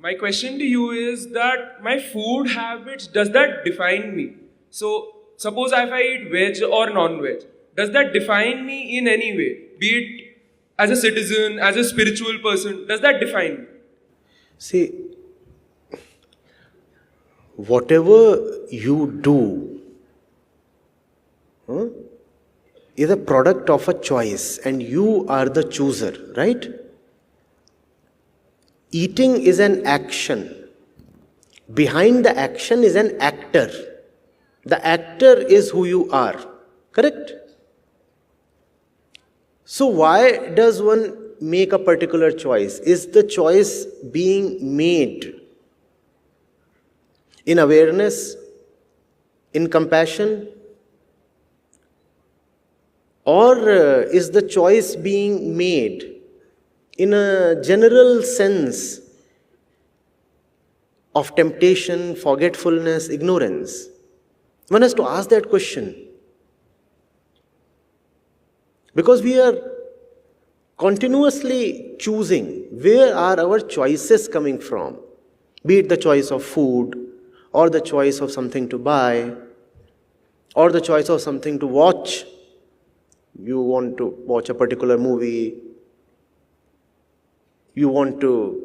my question to you is that my food habits, does that define me? So, suppose if I eat veg or non-veg, does that define me in any way? Be it as a citizen, as a spiritual person, does that define me? See, whatever you do is a product of a choice, and you are the chooser, right? Eating is an action. Behind the action is an actor. The actor is who you are, correct? So why does one make a particular choice? Is the choice being made in awareness, in compassion, or is the choice being made in a general sense of temptation, forgetfulness, ignorance? One has to ask that question. Because we are continuously choosing. Where are our choices coming from? Be it the choice of food, or the choice of something to buy, or the choice of something to watch. You want to watch a particular movie, you want to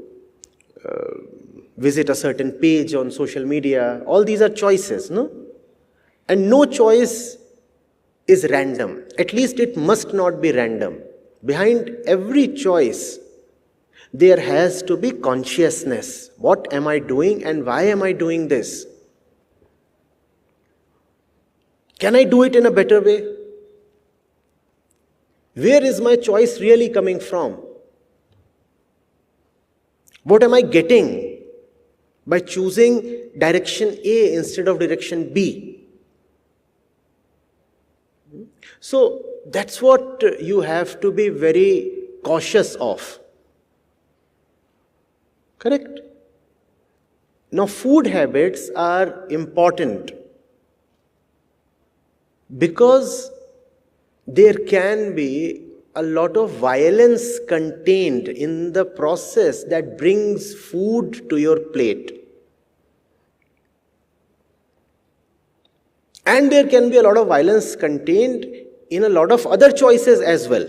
visit a certain page on social media. All these are choices, no? And no choice is random. At least it must not be random. Behind every choice, there has to be consciousness. What am I doing and why am I doing this? Can I do it in a better way? Where is my choice really coming from? What am I getting by choosing direction A instead of direction B? So that's what you have to be very cautious of. Correct? Now, food habits are important because there can be a lot of violence contained in the process that brings food to your plate. And there can be a lot of violence contained in a lot of other choices as well.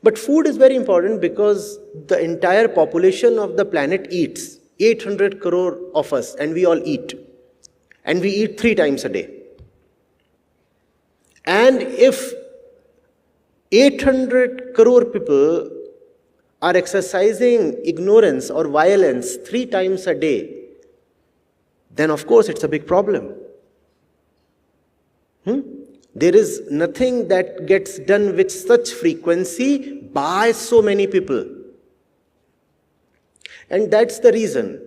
But food is very important because the entire population of the planet eats. 800 crore of us, and we all eat. And we eat 3 times a day. And if 800 crore people are exercising ignorance or violence 3 times a day, then of course it's a big problem. There is nothing that gets done with such frequency by so many people. And that's the reason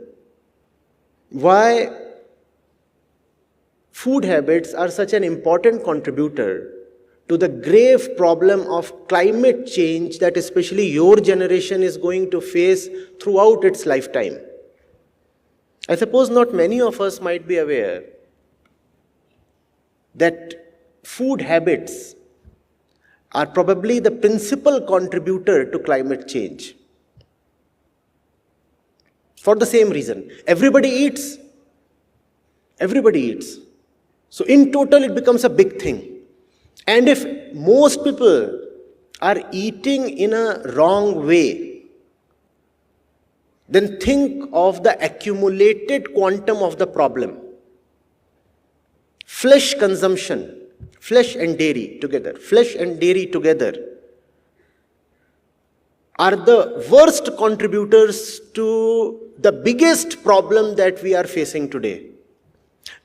why food habits are such an important contributor to the grave problem of climate change that especially your generation is going to face throughout its lifetime. I suppose not many of us might be aware that food habits are probably the principal contributor to climate change. For the same reason. Everybody eats. Everybody eats. So in total it becomes a big thing. And if most people are eating in a wrong way, then think of the accumulated quantum of the problem. Flesh consumption, flesh and dairy together are the worst contributors to the biggest problem that we are facing today.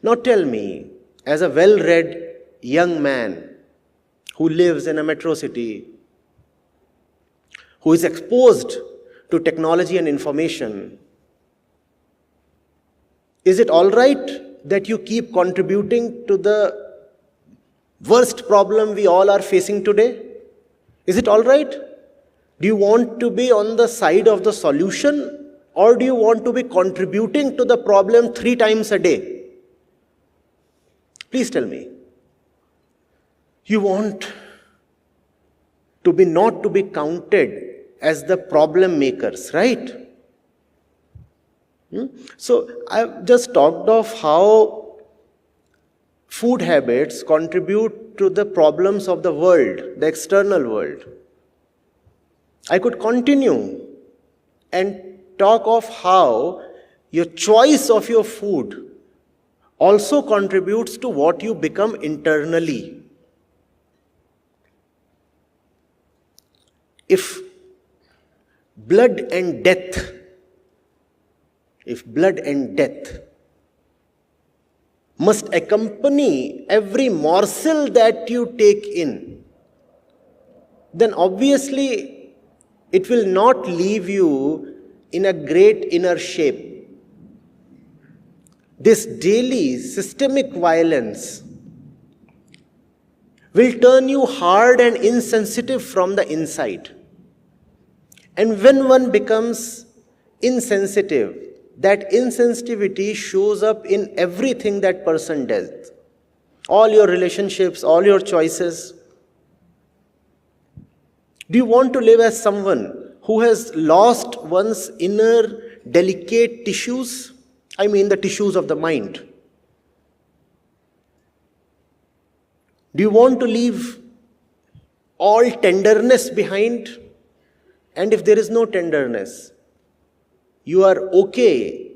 Now tell me, as a well-read young man who lives in a metro city, who is exposed to technology and information, is it all right that you keep contributing to the worst problem we all are facing today? Is it all right? Do you want to be on the side of the solution, or do you want to be contributing to the problem 3 times a day? Please tell me. You want to be not to be counted as the problem makers, right? So I've just talked of how food habits contribute to the problems of the world, the external world. I could continue and talk of how your choice of your food also contributes to what you become internally. If blood and death must accompany every morsel that you take in, then obviously it will not leave you in a great inner shape. This daily systemic violence will turn you hard and insensitive from the inside. And when one becomes insensitive, that insensitivity shows up in everything that person does. All your relationships, all your choices. Do you want to live as someone who has lost one's inner delicate tissues? I mean the tissues of the mind. Do you want to leave all tenderness behind? And if there is no tenderness, you are okay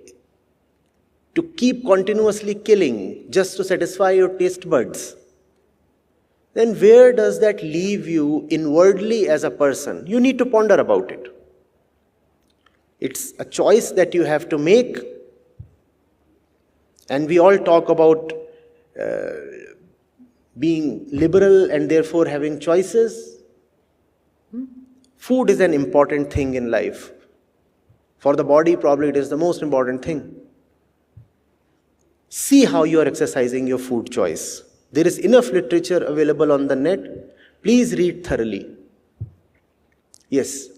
to keep continuously killing just to satisfy your taste buds, then where does that leave you inwardly as a person? You need to ponder about it. It's a choice that you have to make. And we all talk about being liberal and therefore having choices. Food is an important thing in life. For the body, probably it is the most important thing. See how you are exercising your food choice. There is enough literature available on the net. Please read thoroughly. Yes.